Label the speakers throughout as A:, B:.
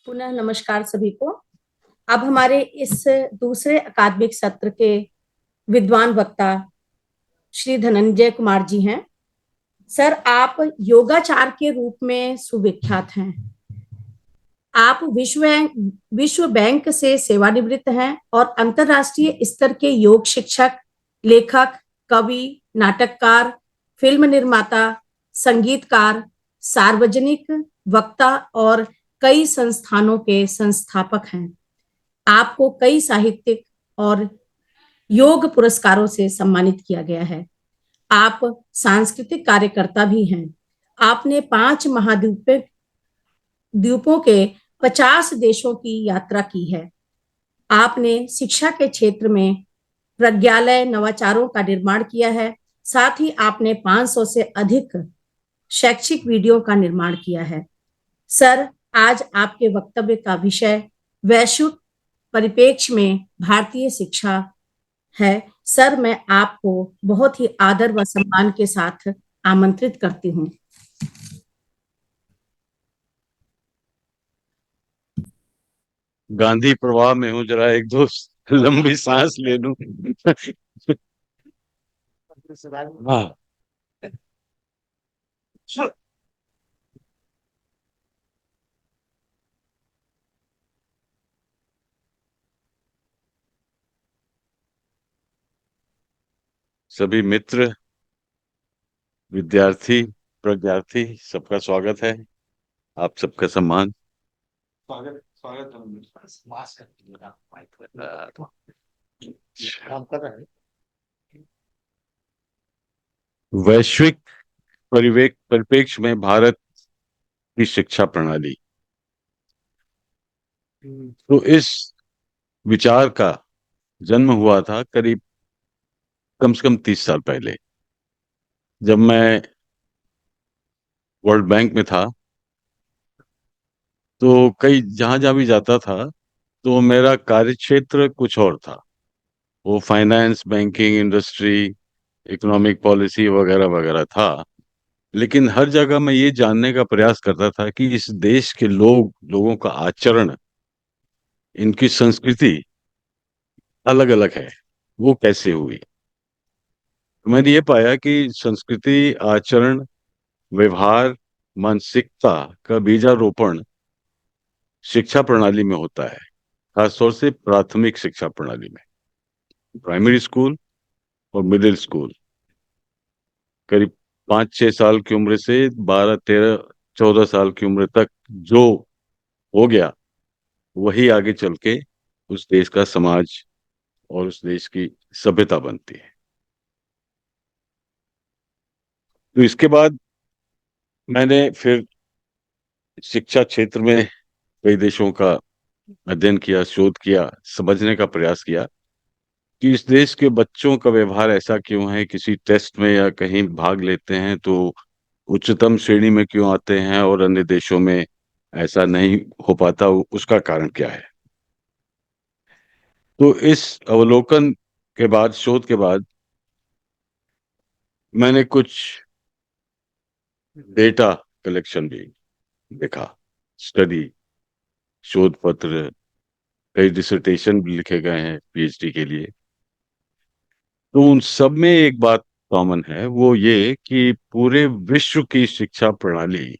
A: पुनः नमस्कार सभी को। अब हमारे इस दूसरे अकादमिक सत्र के विद्वान वक्ता श्री धनंजय कुमार जी हैं। सर, आप योगाचार के रूप में सुविख्यात हैं। आप विश्व बैंक से सेवानिवृत्त हैं और अंतर्राष्ट्रीय स्तर के योग शिक्षक, लेखक, कवि, नाटककार, फिल्म निर्माता, संगीतकार, सार्वजनिक वक्ता और कई संस्थानों के संस्थापक हैं। आपको कई साहित्यिक और योग पुरस्कारों से सम्मानित किया गया है। आप सांस्कृतिक कार्यकर्ता भी हैं। आपने 5 महाद्वीपों द्वीपों के 50 देशों की यात्रा की है। आपने शिक्षा के क्षेत्र में प्रज्ञालय नवाचारों का निर्माण किया है। साथ ही आपने 500 से अधिक शैक्षिक वीडियो का निर्माण किया है। सर, आज आपके वक्तव्य का विषय वैश्विक परिप्रेक्ष्य में भारतीय शिक्षा है। सर, मैं आपको बहुत ही आदर व सम्मान के साथ आमंत्रित करती हूँ।
B: गांधी प्रवाह में हूँ, जरा एक दो लंबी सांस ले लूं। हाँ। सभी मित्र, विद्यार्थी, प्रज्ञार्थी, सबका स्वागत है। आप सबका सम्मान। स्वागत स्वागत काम कर रहे हैं। वैश्विक परिप्रेक्ष्य में भारत की शिक्षा प्रणाली, तो इस विचार का जन्म हुआ था करीब कम से कम 30 साल पहले, जब मैं वर्ल्ड बैंक में था। तो कई जहां जहां भी जाता था तो मेरा कार्य क्षेत्र कुछ और था। वो finance, banking, industry, economic policy वगैरह वगैरह था। लेकिन हर जगह मैं ये जानने का प्रयास करता था कि इस देश के लोगों का आचरण, इनकी संस्कृति अलग अलग है, वो कैसे हुई। तो मैंने ये पाया कि संस्कृति, आचरण, व्यवहार, मानसिकता का बीजारोपण शिक्षा प्रणाली में होता है, खासतौर से प्राथमिक शिक्षा प्रणाली में, प्राइमरी स्कूल और मिडिल स्कूल। करीब 5-6 साल की उम्र से 12-13-14 साल की उम्र तक जो हो गया, वही आगे चल के उस देश का समाज और उस देश की सभ्यता बनती है। तो इसके बाद मैंने फिर शिक्षा क्षेत्र में कई देशों का अध्ययन किया, शोध किया, समझने का प्रयास किया कि इस देश के बच्चों का व्यवहार ऐसा क्यों है। किसी टेस्ट में या कहीं भाग लेते हैं तो उच्चतम श्रेणी में क्यों आते हैं और अन्य देशों में ऐसा नहीं हो पाता, उसका कारण क्या है। तो इस अवलोकन के बाद, शोध के बाद, मैंने कुछ डेटा कलेक्शन भी देखा, स्टडी, शोध पत्र, कई डिसर्टेशन भी लिखे गए हैं पीएचडी के लिए। तो उन सब में एक बात कॉमन है, वो ये कि पूरे विश्व की शिक्षा प्रणाली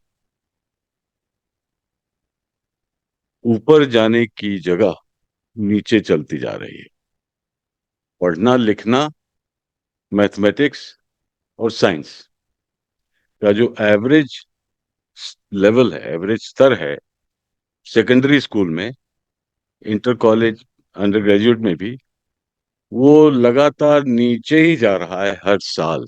B: ऊपर जाने की जगह नीचे चलती जा रही है। पढ़ना लिखना, मैथमेटिक्स और साइंस का जो एवरेज लेवल है, एवरेज स्तर है, सेकेंडरी स्कूल में, इंटर कॉलेज, अंडर ग्रेजुएट में भी, वो लगातार नीचे ही जा रहा है हर साल।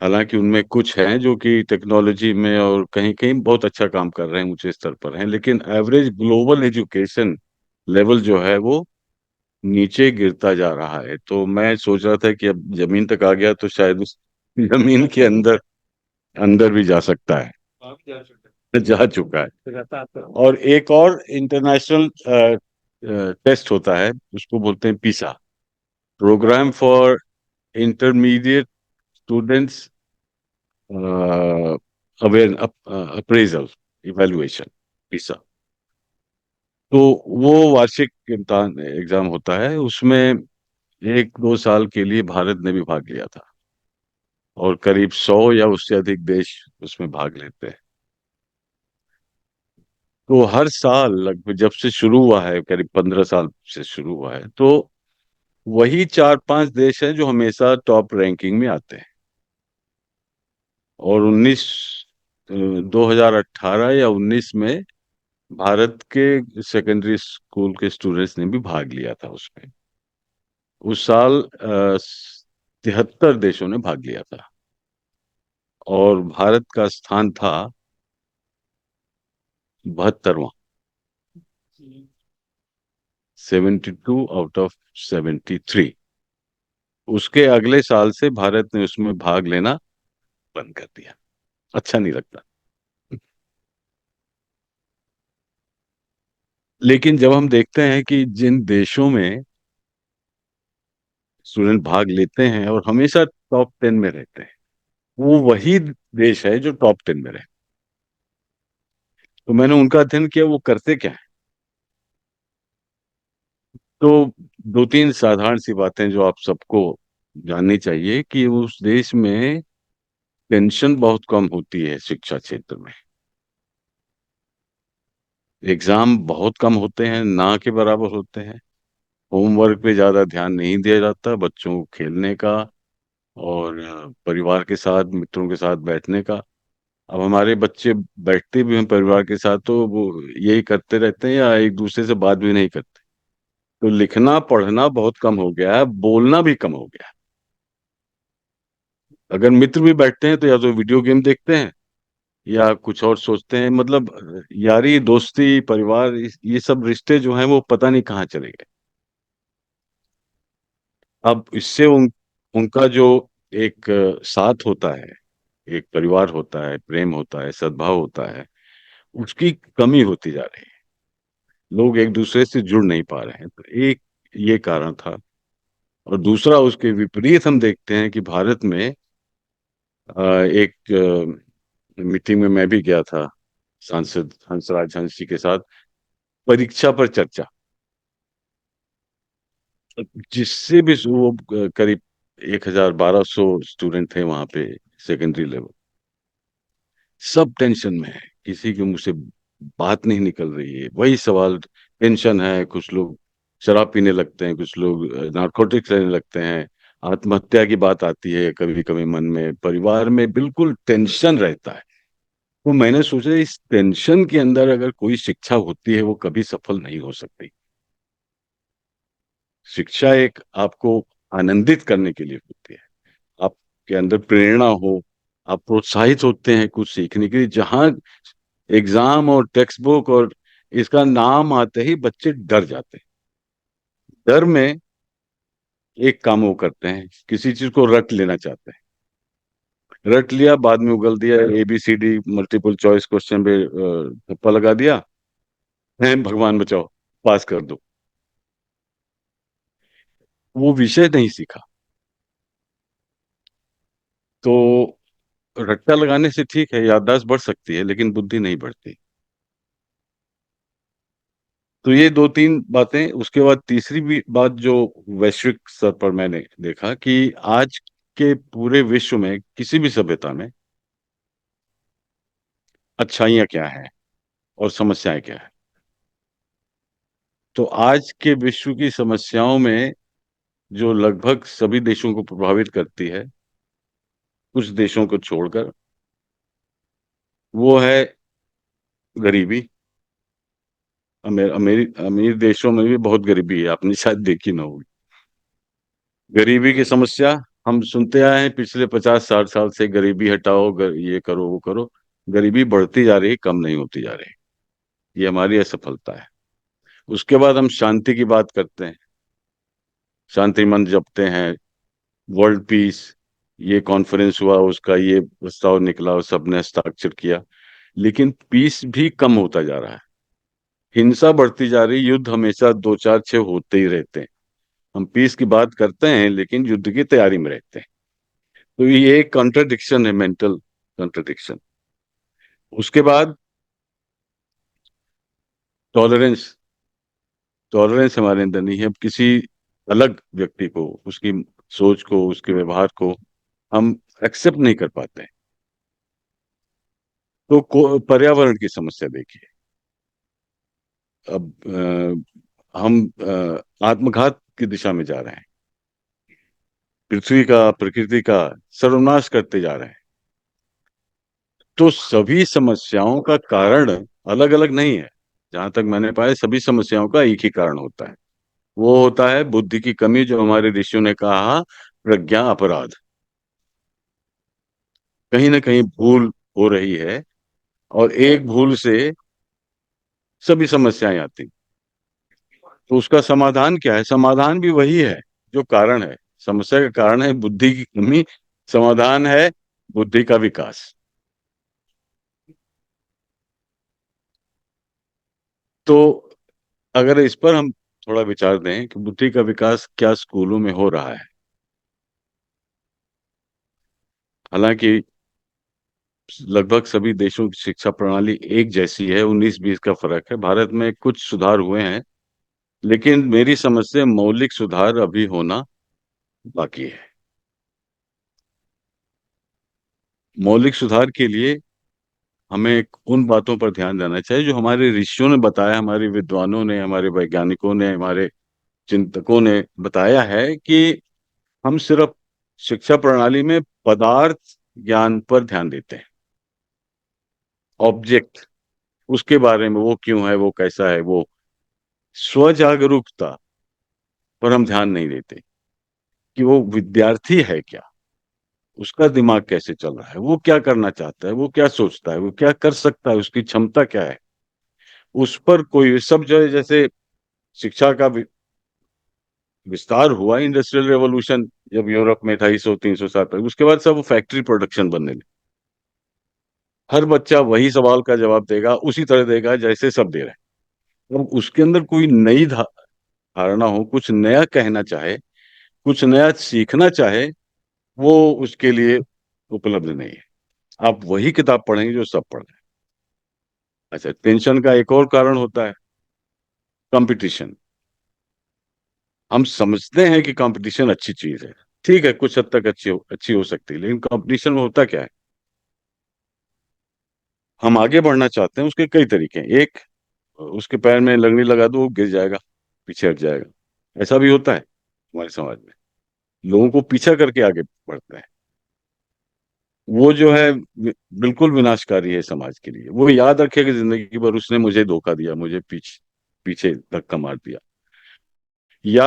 B: हालांकि उनमें कुछ हैं जो कि टेक्नोलॉजी में और कहीं कहीं बहुत अच्छा काम कर रहे हैं, ऊंचे स्तर पर हैं, लेकिन एवरेज ग्लोबल एजुकेशन लेवल जो है वो नीचे गिरता जा रहा है। तो मैं सोच रहा था कि अब जमीन तक आ गया तो शायद उस जमीन के अंदर अंदर भी जा सकता है। जा चुका है। और एक और इंटरनेशनल टेस्ट होता है, उसको बोलते हैं PISA, programme for intermediate students aware appraisal evaluation. PISA. तो वो वार्षिक इम्तिहान एग्जाम होता है, उसमें 1-2 साल के लिए भारत ने भी भाग लिया था, और करीब 100 या उससे अधिक देश उसमें भाग लेते हैं। तो हर साल लगभग जब से शुरू हुआ है, करीब 15 साल से शुरू हुआ है, तो वही 4-5 देश हैं जो हमेशा टॉप रैंकिंग में आते हैं। और 2018 या 19 में भारत के सेकेंडरी स्कूल के स्टूडेंट्स ने भी भाग लिया था उसमें। उस साल 73 देशों ने भाग लिया था, और भारत का स्थान था 72वां। 72 आउट ऑफ 73। उसके अगले साल से भारत ने उसमें भाग लेना बंद कर दिया। अच्छा नहीं लगता। लेकिन जब हम देखते हैं कि जिन देशों में स्टूडेंट भाग लेते हैं और हमेशा टॉप 10 में रहते हैं, वो वही देश है जो टॉप 10 में रहे। तो मैंने उनका अध्ययन किया, वो करते क्या है। तो 2-3 साधारण सी बातें जो आप सबको जाननी चाहिए, कि उस देश में टेंशन बहुत कम होती है शिक्षा क्षेत्र में। एग्जाम बहुत कम होते हैं, ना के बराबर होते हैं। होमवर्क पे ज्यादा ध्यान नहीं दिया जाता, बच्चों को खेलने का और परिवार के साथ, मित्रों के साथ बैठने का। अब हमारे बच्चे बैठते भी हैं परिवार के साथ, तो वो यही करते रहते हैं या एक दूसरे से बात भी नहीं करते। तो लिखना पढ़ना बहुत कम हो गया है, बोलना भी कम हो गया है। अगर मित्र भी बैठते हैं तो या तो वीडियो गेम देखते हैं या कुछ और सोचते हैं। मतलब यारी दोस्ती परिवार ये सब रिश्ते जो हैं वो पता नहीं कहाँ चले गए। अब इससे उनका जो एक साथ होता है, एक परिवार होता है, प्रेम होता है, सद्भाव होता है, उसकी कमी होती जा रही है। लोग एक दूसरे से जुड़ नहीं पा रहे हैं। तो एक ये कारण था। और दूसरा, उसके विपरीत हम देखते हैं कि भारत में एक मीटिंग में मैं भी गया था सांसद हंसराज हंस जी के साथ, परीक्षा पर चर्चा, जिससे भी वो करीब 1,1200 स्टूडेंट थे वहां पे, सेकेंडरी लेवल। सब टेंशन में है, किसी के मुंह से बात नहीं निकल रही है, वही सवाल। टेंशन है, कुछ लोग शराब पीने लगते हैं, कुछ लोग नारकोटिक्स लेने लगते हैं, आत्महत्या की बात आती है कभी कभी मन में, परिवार में बिल्कुल टेंशन रहता है। तो मैंने सोचा इस टेंशन के अंदर अगर कोई शिक्षा होती है वो कभी सफल नहीं हो सकती। शिक्षा एक आपको आनंदित करने के लिए होती है, आपके अंदर प्रेरणा हो, आप प्रोत्साहित होते हैं कुछ सीखने के लिए। जहां एग्जाम और टेक्स्ट बुक और इसका नाम आते ही बच्चे डर जाते हैं। डर में एक काम वो करते हैं, किसी चीज को रट लेना चाहते हैं। रट लिया, बाद में उगल दिया, ABCD मल्टीपल चॉइस क्वेश्चन पे ठप्पा लगा दिया है, भगवान बचाओ, पास कर दो। वो विषय नहीं सीखा। तो रट्टा लगाने से ठीक है, याददाश्त बढ़ सकती है, लेकिन बुद्धि नहीं बढ़ती। तो ये 2-3 बातें। उसके बाद तीसरी भी बात जो वैश्विक स्तर पर मैंने देखा, कि आज के पूरे विश्व में किसी भी सभ्यता में अच्छाइयाँ क्या हैं और समस्याएं क्या हैं। तो आज के विश्व की समस्याओं में जो लगभग सभी देशों को प्रभावित करती है, कुछ देशों को छोड़कर, वो है गरीबी। अमीर अमीर देशों में भी बहुत गरीबी है, आपने शायद देखी ना होगी। गरीबी की समस्या हम सुनते आए हैं पिछले 50-60 साल से, गरीबी हटाओ, ये करो वो करो। गरीबी बढ़ती जा रही है, कम नहीं होती जा रही। ये हमारी असफलता है। उसके बाद हम शांति की बात करते हैं, शांति मन जपते हैं, वर्ल्ड पीस, ये कॉन्फ्रेंस हुआ, उसका ये प्रस्ताव निकला और सबने हस्ताक्षर किया। लेकिन पीस भी कम होता जा रहा है, हिंसा बढ़ती जा रही, युद्ध हमेशा 2-4-6 होते ही रहते हैं। हम पीस की बात करते हैं लेकिन युद्ध की तैयारी में रहते हैं। तो ये एक कॉन्ट्रडिक्शन है, मेंटल कॉन्ट्रडिक्शन। उसके बाद टॉलरेंस टॉलरेंस हमारे अंदर नहीं है। अब किसी अलग व्यक्ति को, उसकी सोच को, उसके व्यवहार को हम एक्सेप्ट नहीं कर पाते हैं। तो पर्यावरण की समस्या देखिए। अब हम आत्मघात की दिशा में जा रहे हैं। पृथ्वी का, प्रकृति का सर्वनाश करते जा रहे हैं। तो सभी समस्याओं का कारण अलग अलग नहीं है। जहां तक मैंने पाया, सभी समस्याओं का एक ही कारण होता है। वो होता है बुद्धि की कमी, जो हमारे ऋषियों ने कहा प्रज्ञा अपराध। कहीं ना कहीं भूल हो रही है, और एक भूल से सभी समस्याएं आती। तो उसका समाधान क्या है? समाधान भी वही है जो कारण है। समस्या का कारण है बुद्धि की कमी, समाधान है बुद्धि का विकास। तो अगर इस पर हम थोड़ा विचार दें कि बुद्धि का विकास क्या स्कूलों में हो रहा है। हालांकि लगभग सभी देशों की शिक्षा प्रणाली एक जैसी है, 19-20 का फर्क है। भारत में कुछ सुधार हुए हैं, लेकिन मेरी समझ से मौलिक सुधार अभी होना बाकी है। मौलिक सुधार के लिए हमें उन बातों पर ध्यान देना चाहिए जो हमारे ऋषियों ने बताया, हमारे विद्वानों ने, हमारे वैज्ञानिकों ने, हमारे चिंतकों ने बताया है कि हम सिर्फ शिक्षा प्रणाली में पदार्थ ज्ञान पर ध्यान देते हैं। ऑब्जेक्ट, उसके बारे में, वो क्यों है, वो कैसा है, वो स्व जागरूकता पर हम ध्यान नहीं देते कि वो विद्यार्थी है क्या, उसका दिमाग कैसे चल रहा है, वो क्या करना चाहता है, वो क्या सोचता है, वो क्या कर सकता है, उसकी क्षमता क्या है। उस पर कोई सब जो है, जैसे शिक्षा का विस्तार हुआ, इंडस्ट्रियल रेवोल्यूशन जब यूरोप में 250-300 साल तक, उसके बाद सब फैक्ट्री प्रोडक्शन बनने लगे। हर बच्चा वही सवाल का जवाब देगा, उसी तरह देगा जैसे सब दे रहे हैं। अब उसके अंदर कोई नई धारणा हो, कुछ नया कहना चाहे, कुछ नया सीखना चाहे, वो उसके लिए उपलब्ध नहीं है। आप वही किताब पढ़ेंगे जो सब पढ़ रहे हैं। अच्छा, टेंशन का एक और कारण होता है कंपटीशन। हम समझते हैं कि कंपटीशन अच्छी चीज है, ठीक है, कुछ हद तक अच्छी हो सकती है, लेकिन कंपटीशन में होता क्या है? हम आगे बढ़ना चाहते हैं, उसके कई तरीके हैं। एक, उसके पैर में लगनी लगा दो, वो गिर जाएगा, पीछे हट जाएगा। ऐसा भी होता है हमारे समाज में। लोगों को पीछा करके आगे बढ़ते हैं। वो जो है बिल्कुल विनाशकारी है समाज के लिए। वो याद रखेगा जिंदगी भर, उसने मुझे धोखा दिया, मुझे पीछे पीछे धक्का मार दिया। या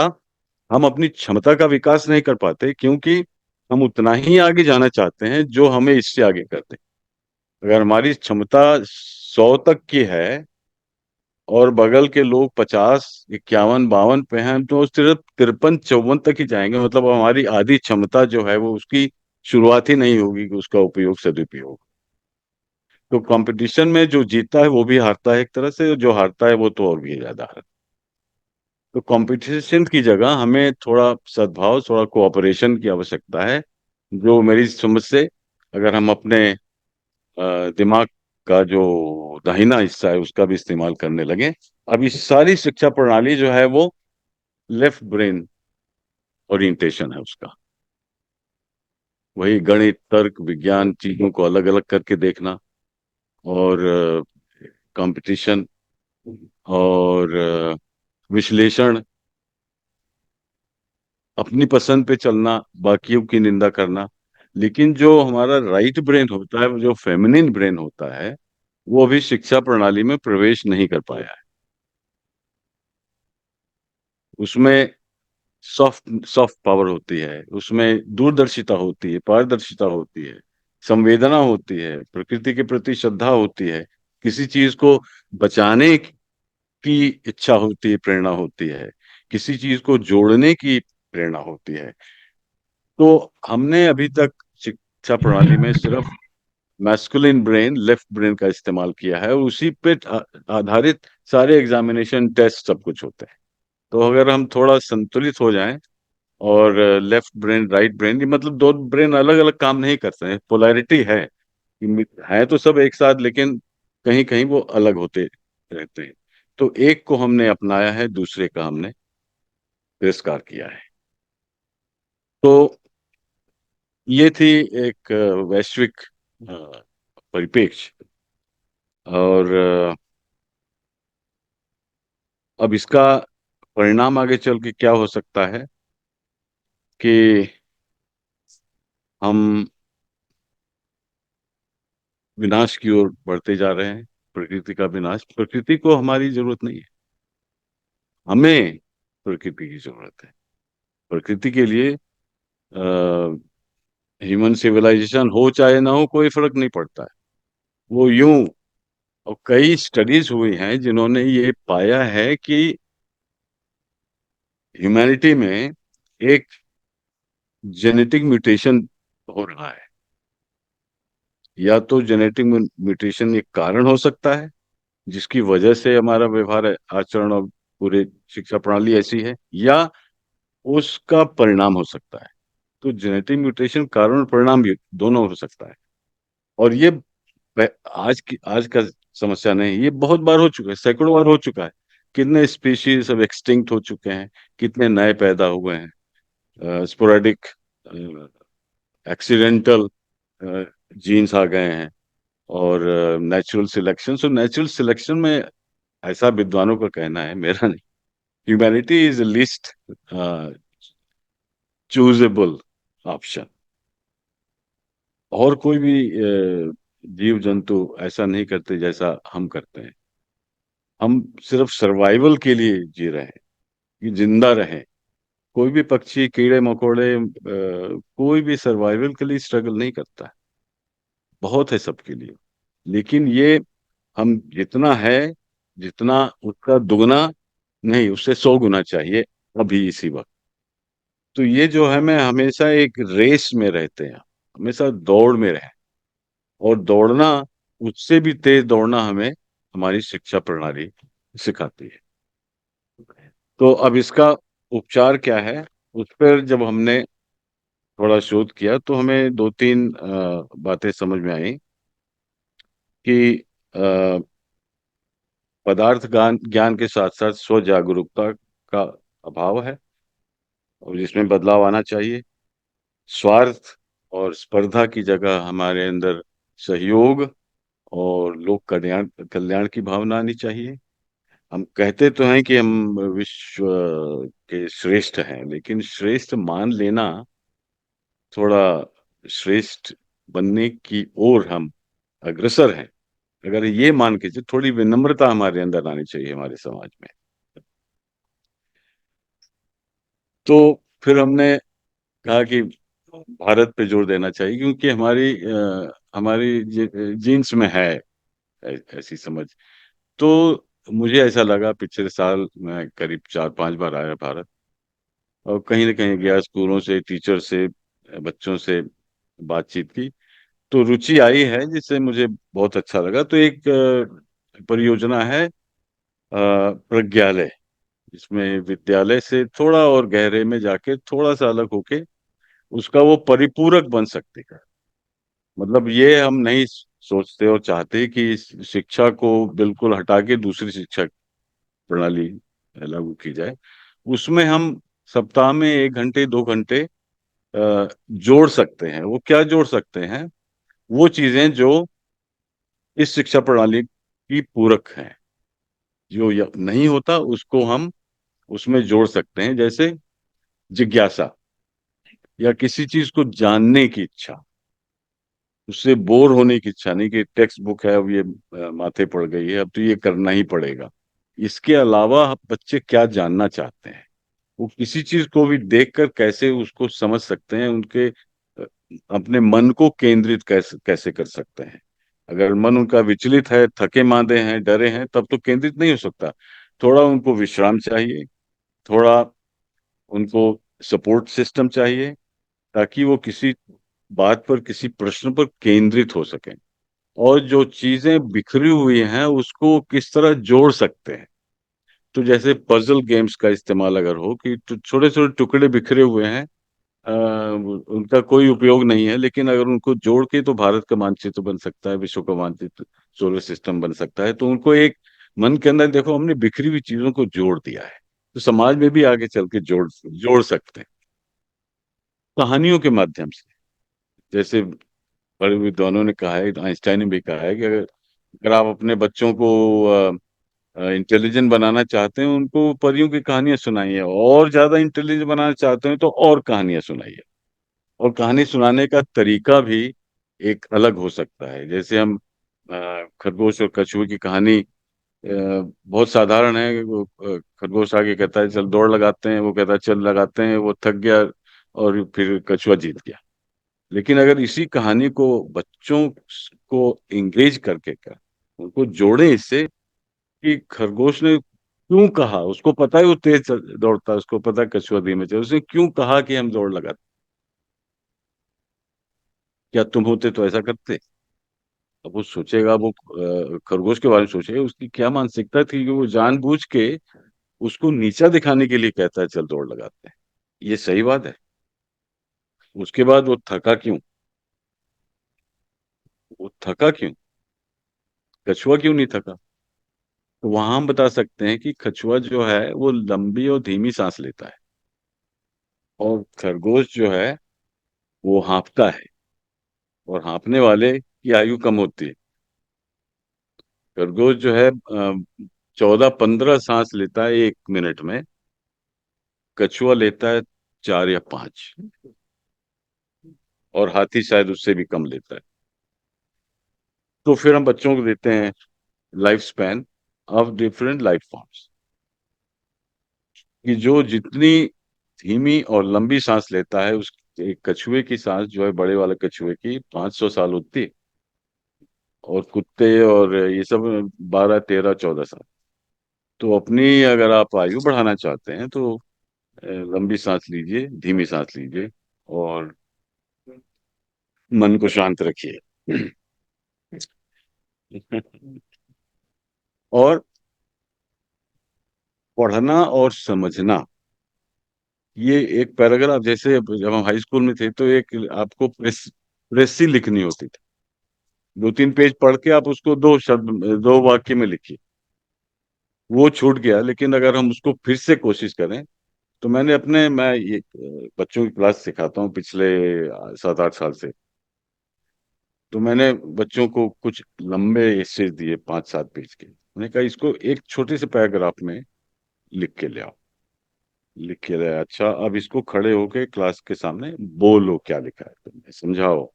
B: हम अपनी क्षमता का विकास नहीं कर पाते, क्योंकि हम उतना ही आगे जाना चाहते हैं जो हमें इससे आगे करते। अगर हमारी क्षमता 100 तक की है और बगल के लोग 50, 51, 52 पे हैं, तो सिर्फ 53, 54 तक ही जाएंगे। मतलब हमारी आधी क्षमता जो है, वो उसकी शुरुआत ही नहीं होगी कि उसका उपयोग सदुपयोग। तो कंपटीशन में जो जीतता है वो भी हारता है एक तरह से, और जो हारता है वो तो और भी ज्यादा हारता है। तो कंपटीशन की जगह हमें थोड़ा सद्भाव, थोड़ा कोऑपरेशन की आवश्यकता है। जो मेरी समझ से, अगर हम अपने दिमाग का जो दाहिना हिस्सा है उसका भी इस्तेमाल करने लगे। अभी सारी शिक्षा प्रणाली जो है वो लेफ्ट ब्रेन ओरिएंटेशन है उसका। वही गणित, तर्क, विज्ञान, चीजों को अलग अलग करके देखना, और कंपटीशन, और विश्लेषण, अपनी पसंद पे चलना, बाकियों की निंदा करना। लेकिन जो हमारा राइट ब्रेन होता है, जो फेमिनिन ब्रेन होता है, वो अभी शिक्षा प्रणाली में प्रवेश नहीं कर पाया है। उसमें सॉफ्ट सॉफ्ट पावर होती है, उसमें दूरदर्शिता होती है, पारदर्शिता होती है, संवेदना होती है, प्रकृति के प्रति श्रद्धा होती है, किसी चीज को बचाने की इच्छा होती है, प्रेरणा होती है, किसी चीज को जोड़ने की प्रेरणा होती है। तो हमने अभी तक शिक्षा प्रणाली में सिर्फ मैस्कुलिन ब्रेन, लेफ्ट ब्रेन का इस्तेमाल किया है, और उसी पे आधारित सारे एग्जामिनेशन, टेस्ट, सब कुछ होते हैं। तो अगर हम थोड़ा संतुलित हो जाएं, और लेफ्ट ब्रेन, राइट ब्रेन, ये मतलब दो ब्रेन अलग अलग काम नहीं करते हैं, पोलैरिटी है कि है तो सब एक साथ, लेकिन कहीं कहीं वो अलग होते रहते हैं। तो एक को हमने अपनाया है, दूसरे का हमने तिरस्कार किया है। तो ये थी एक वैश्विक परिप्रेक्ष्य। और अब इसका परिणाम आगे चल के क्या हो सकता है कि हम विनाश की ओर बढ़ते जा रहे हैं। प्रकृति का विनाश, प्रकृति को हमारी जरूरत नहीं है, हमें प्रकृति की जरूरत है। प्रकृति के लिए ह्यूमन सिविलाइजेशन हो चाहे ना हो, कोई फर्क नहीं पड़ता है। वो यूं, और कई स्टडीज हुई हैं जिन्होंने ये पाया है कि ह्यूमैनिटी में एक जेनेटिक म्यूटेशन हो रहा है। या तो जेनेटिक म्यूटेशन एक कारण हो सकता है जिसकी वजह से हमारा व्यवहार, आचरण और पूरे शिक्षा प्रणाली ऐसी है, या उसका परिणाम हो सकता है। तो जेनेटिक म्यूटेशन कारण और परिणाम भी दोनों हो सकता है। और ये आज का समस्या नहीं, ये बहुत बार हो चुका है, सैकड़ों बार हो चुका है। कितने स्पीशीज अब एक्सटिंक्ट हो चुके हैं, कितने नए पैदा हुए हैं, स्पोरेडिक, एक्सीडेंटल जीन्स आ गए हैं। और natural selection, so natural selection में ऐसा विद्वानों का कहना है, मेरा नहीं, ह्यूमैनिटी इज लिस्ट चूजेबल ऑप्शन। और कोई भी जीव जंतु ऐसा नहीं करते जैसा हम करते हैं। हम सिर्फ सर्वाइवल के लिए जी रहे हैं कि जिंदा रहें। कोई भी पक्षी, कीड़े मकोड़े, कोई भी सर्वाइवल के लिए स्ट्रगल नहीं करता है। बहुत है सबके लिए। लेकिन ये हम जितना है, जितना उसका दुगना नहीं, उससे 100 गुना चाहिए अभी इसी वक्त। तो ये जो है, मैं हमेशा एक रेस में रहते हैं, हमेशा दौड़ में रहे। और दौड़ना, उससे भी तेज दौड़ना हमें हमारी शिक्षा प्रणाली सिखाती है। तो अब इसका उपचार क्या है, उस पर जब हमने थोड़ा शोध किया तो हमें दो तीन बातें समझ में आई कि पदार्थ ज्ञान ज्ञान के साथ साथ स्व जागरूकता का अभाव है, और जिसमें बदलाव आना चाहिए। स्वार्थ और स्पर्धा की जगह हमारे अंदर सहयोग और लोक कल्याण कल्याण की भावना आनी चाहिए। हम कहते तो हैं कि हम विश्व के श्रेष्ठ हैं, लेकिन श्रेष्ठ मान लेना, थोड़ा श्रेष्ठ बनने की ओर हम अग्रसर हैं, अगर ये मान के, थोड़ी विनम्रता हमारे अंदर आनी चाहिए हमारे समाज में। तो फिर हमने कहा कि भारत पे जोर देना चाहिए, क्योंकि हमारी जीन्स में है ऐसी समझ। तो मुझे ऐसा लगा, पिछले साल मैं करीब 4-5 बार आया भारत, और कहीं ना कहीं गया, स्कूलों से, टीचर से, बच्चों से बातचीत की, तो रुचि आई है जिससे मुझे बहुत अच्छा लगा। तो एक परियोजना है, प्रज्ञालय, जिसमें विद्यालय से थोड़ा और गहरे में जाके, थोड़ा सा अलग होके उसका वो परिपूरक बन सकते हैं। मतलब ये हम नहीं सोचते और चाहते कि इस शिक्षा को बिल्कुल हटा के दूसरी शिक्षा प्रणाली लागू की जाए। उसमें हम सप्ताह में 1 घंटे 2 घंटे जोड़ सकते हैं। वो क्या जोड़ सकते हैं? वो चीजें जो इस शिक्षा प्रणाली की पूरक हैं। जो नहीं होता उसको हम उसमें जोड़ सकते हैं, जैसे जिज्ञासा, या किसी चीज को जानने की इच्छा, उससे बोर होने की इच्छा नहीं कि टेक्स्ट बुक है, अब ये माथे पड़ गई है, अब तो ये करना ही पड़ेगा। इसके अलावा बच्चे क्या जानना चाहते हैं, वो किसी चीज को भी देखकर कैसे उसको समझ सकते हैं, उनके अपने मन को केंद्रित कैसे कैसे कर सकते हैं। अगर मन उनका विचलित है, थके मांदे हैं, डरे हैं, तब तो केंद्रित नहीं हो सकता। थोड़ा उनको विश्राम चाहिए, थोड़ा उनको सपोर्ट सिस्टम चाहिए, ताकि वो किसी बात पर, किसी प्रश्न पर केंद्रित हो सकें। और जो चीजें बिखरी हुई हैं उसको किस तरह जोड़ सकते हैं। तो जैसे पजल गेम्स का इस्तेमाल अगर हो, कि छोटे छोटे टुकड़े बिखरे हुए हैं, उनका कोई उपयोग नहीं है, लेकिन अगर उनको जोड़ के तो भारत का मानचित्र बन सकता है, विश्व का मानचित्र, सोलर सिस्टम बन सकता है। तो उनको एक मन के अंदर देखो हमने बिखरी हुई चीजों को जोड़ दिया है, तो समाज में भी आगे चल के जोड़ जोड़ सकते हैं कहानियों के माध्यम से। जैसे बड़े विद्वानों ने कहा है, आइंस्टाइन ने भी कहा है कि अगर अगर आप अपने बच्चों को इंटेलिजेंट बनाना चाहते हैं, उनको परियों की कहानियां सुनाइए, और ज्यादा इंटेलिजेंट बनाना चाहते हैं तो और कहानियां सुनाइए। और कहानी सुनाने का तरीका भी एक अलग हो सकता है। जैसे हम खरगोश और कछुए की कहानी बहुत साधारण है। वो खरगोश आगे कहता है चल दौड़ लगाते हैं, वो कहता है चल लगाते हैं, वो थक गया और फिर कछुआ जीत गया। लेकिन अगर इसी कहानी को बच्चों को इंगेज करके कर उनको जोड़े इससे कि खरगोश ने क्यों कहा, उसको पता है वो तेज दौड़ता है, उसको पता है कछुआ धीमे चले, उसने क्यों कहा कि हम दौड़ लगाते, क्या तुम होते तो ऐसा करते। अब वो सोचेगा, वो खरगोश के बारे में सोचेगा, उसकी क्या मानसिकता थी कि वो जानबूझ के उसको नीचा दिखाने के लिए कहता है चल दौड़ लगाते हैं। ये सही बात है। उसके बाद वो थका क्यों, वो थका क्यों, कछुआ क्यों नहीं थका। तो वहां हम बता सकते हैं कि कछुआ जो है वो लंबी और धीमी सांस लेता है, और खरगोश जो है वो हाँफता है, और हाँफने वाले की आयु कम होती है। खरगोश जो है 14-15 सांस लेता है 1 मिनट में, कछुआ लेता है 4 या 5, और हाथी शायद उससे भी कम लेता है। तो फिर हम बच्चों को देते हैं life span of different life forms, कि जो जितनी धीमी और लंबी सांस लेता है, उस एक कछुए की सांस जो है बड़े वाले कछुए की 500 साल होती है, और कुत्ते और ये सब 12, 13, 14 साल। तो अपनी अगर आप आयु बढ़ाना चाहते हैं तो लंबी सांस लीजिए, धीमी सांस लीजिए, और मन को शांत रखिए। और पढ़ना और समझना, ये एक पैराग्राफ, जैसे जब हम हाई स्कूल में थे तो एक आपको प्रेसी लिखनी होती थी। 2-3 पेज पढ़ के आप उसको 2 शब्द 2 वाक्य में लिखिए। वो छूट गया, लेकिन अगर हम उसको फिर से कोशिश करें तो मैं ये बच्चों की क्लास सिखाता हूँ पिछले 7-8 साल से। तो मैंने बच्चों को कुछ लंबे एसेज दिए, 5-7 पेज के। मैंने कहा इसको एक छोटे से पैराग्राफ में लिख के ले आओ। लिख के ले आया, अच्छा अब इसको खड़े होके क्लास के सामने बोलो क्या लिखा है तुमने, समझाओ।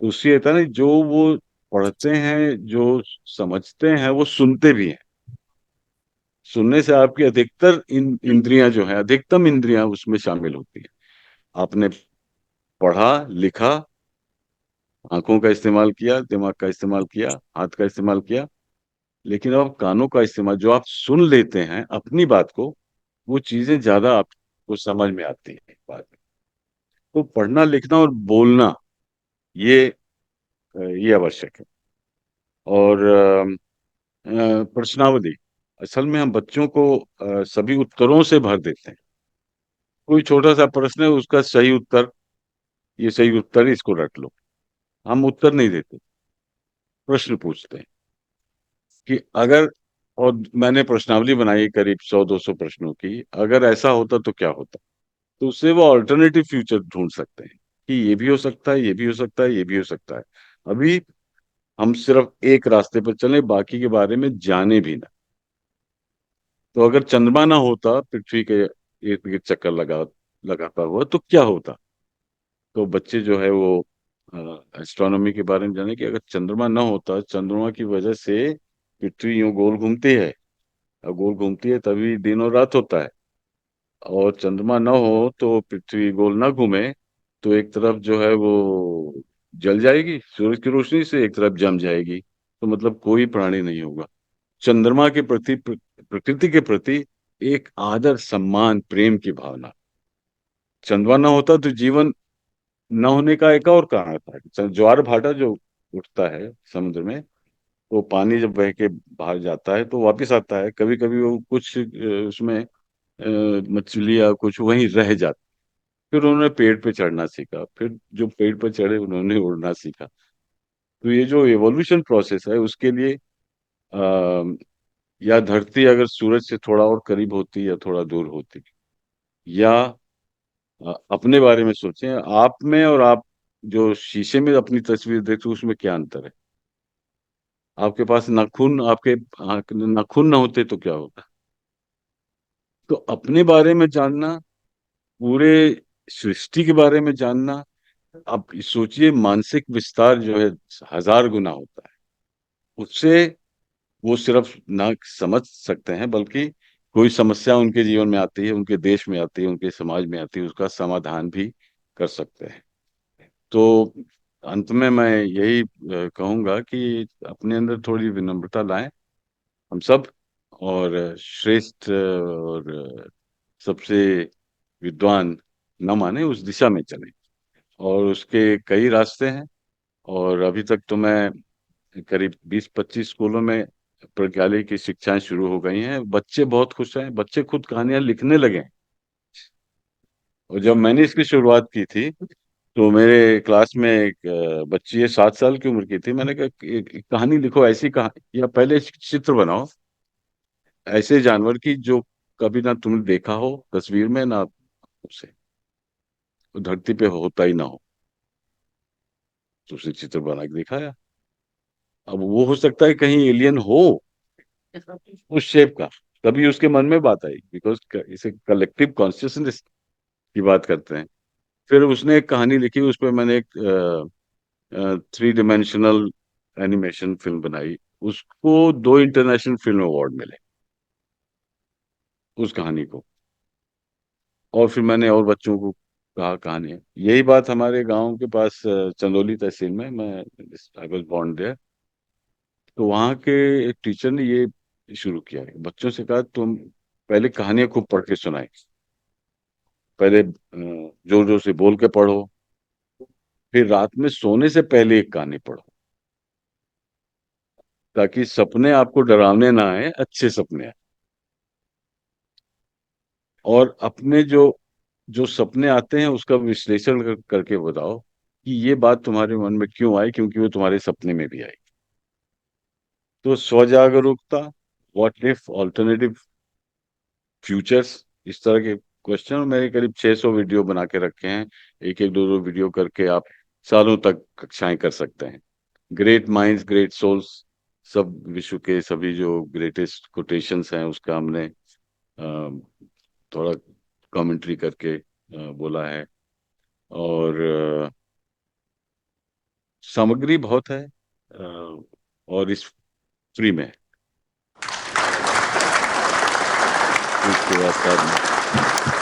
B: तो उससे ये था ना, जो वो पढ़ते हैं, जो समझते हैं, वो सुनते भी हैं। सुनने से आपकी अधिकतर इंद्रियां जो है, अधिकतम इंद्रियां उसमें शामिल होती हैं। आपने पढ़ा, लिखा, आंखों का इस्तेमाल किया, दिमाग का इस्तेमाल किया, हाथ का इस्तेमाल किया, लेकिन अब कानों का इस्तेमाल, जो आप सुन लेते हैं अपनी बात को, वो चीजें ज्यादा आपको समझ में आती है बाद में। तो पढ़ना, लिखना और बोलना, ये ये आवश्यक है। और प्रश्नावली, असल में हम बच्चों को सभी उत्तरों से भर देते हैं। कोई छोटा सा प्रश्न है, उसका सही उत्तर, ये सही उत्तर है, इसको रट लो। हम उत्तर नहीं देते, प्रश्न पूछते हैं कि अगर, और मैंने प्रश्नावली बनाई करीब 100-200 प्रश्नों की, अगर ऐसा होता तो क्या होता। तो उससे वो ऑल्टरनेटिव फ्यूचर ढूंढ सकते हैं कि ये भी हो सकता है, ये भी हो सकता है, ये भी हो सकता है। अभी हम सिर्फ एक रास्ते पर चले, बाकी के बारे में जाने भी ना। तो अगर चंद्रमा ना होता पृथ्वी के इर्द गिर्द चक्कर लगाता हुआ, तो क्या होता। तो बच्चे जो है वो एस्ट्रोनॉमी के बारे में जाने कि अगर चंद्रमा ना होता, चंद्रमा की वजह से पृथ्वी यूं गोल घूमती है, और गोल घूमती है तभी दिन और रात होता है। और चंद्रमा ना हो तो पृथ्वी गोल ना घूमे, तो एक तरफ जो है वो जल जाएगी सूरज की रोशनी से, एक तरफ जम जाएगी, तो मतलब कोई प्राणी नहीं होगा। चंद्रमा के प्रति, प्रकृति के प्रति एक आदर, सम्मान, प्रेम की भावना। चंद्रमा ना होता तो जीवन न होने का एक और कारण था। ज्वार भाटा जो उठता है समुद्र में, तो पानी जब बह के बाहर जाता है तो वापस आता है, कभी कभी वो कुछ उसमें मछली या कुछ वहीं रह जाती। फिर उन्होंने पेड़ पे चढ़ना सीखा, फिर जो पेड़ पे चढ़े उन्होंने उड़ना सीखा। तो ये जो एवोल्यूशन प्रोसेस है, उसके लिए या धरती अगर सूरज से थोड़ा और करीब होती या थोड़ा दूर होती, या अपने बारे में सोचें, आप में और आप जो शीशे में अपनी तस्वीर देखते हो उसमें क्या अंतर है? आपके पास नाखून, आपके नाखून ना होते तो क्या होता? तो अपने बारे में जानना, पूरे सृष्टि के बारे में जानना, आप सोचिए मानसिक विस्तार जो है 1000 गुना होता है उससे। वो सिर्फ ना समझ सकते हैं, बल्कि कोई समस्या उनके जीवन में आती है, उनके देश में आती है, उनके समाज में आती है, उसका समाधान भी कर सकते हैं। तो अंत में मैं यही कहूंगा कि अपने अंदर थोड़ी विनम्रता लाएं हम सब, और श्रेष्ठ और सबसे विद्वान न माने उस दिशा में चलें। और उसके कई रास्ते हैं। और अभी तक तो मैं करीब 20-25 स्कूलों में प्रज्ञालय की शिक्षाएं शुरू हो गई हैं। बच्चे बहुत खुश हैं, बच्चे खुद कहानियां लिखने लगे हैं। और जब मैंने इसकी शुरुआत की थी तो मेरे क्लास में एक बच्ची है, 7 साल की उम्र की थी। मैंने कहा कि एक कहानी लिखो, ऐसी कहानी, या पहले चित्र बनाओ ऐसे जानवर की जो कभी ना तुमने देखा हो तस्वीर में, ना उसे धरती पे होता ही ना हो। तो उसे चित्र बना के दिखाया। अब वो हो सकता है कहीं एलियन हो उस शेप का, तभी उसके मन में बात आई, बिकॉज इसे कलेक्टिव कॉन्शियसनेस की बात करते हैं। फिर उसने एक कहानी लिखी, उस पर मैंने एक 3 डायमेंशनल एनिमेशन फिल्म बनाई। उसको 2 इंटरनेशनल फिल्म अवार्ड मिले उस कहानी को। और फिर मैंने और बच्चों को कहा कहानी है। यही बात हमारे गांव के पास चंदौली तहसील में, मैं आई वाज बॉर्न देयर, तो वहाँ के एक टीचर ने ये शुरू किया है, बच्चों से कहा तुम पहले कहानियां खूब पढ़ के सुनाए, पहले जोर जोर से बोल के पढ़ो, फिर रात में सोने से पहले एक कहानी पढ़ो, ताकि सपने आपको डरावने ना आए, अच्छे सपने आए। और अपने जो जो सपने आते हैं उसका विश्लेषण करके बताओ कि ये बात तुम्हारे मन में क्यों आई, क्योंकि वो तुम्हारे सपने में भी आई। तो स्वजागरूकता, व्हाट इफ, ऑल्टरनेटिव फ्यूचर्स, इस तरह के क्वेश्चन मैंने करीब 600 वीडियो बना के रखे हैं। एक एक दो दो वीडियो करके आप सालों तक कक्षाएं कर सकते हैं। ग्रेट माइंड्स ग्रेट सोल्स, सब विश्व के सभी जो ग्रेटेस्ट कोटेशंस हैं उसका हमने थोड़ा कमेंट्री करके बोला है। और सामग्री बहुत है, और इस फ्री में है। उसके बाद साथ में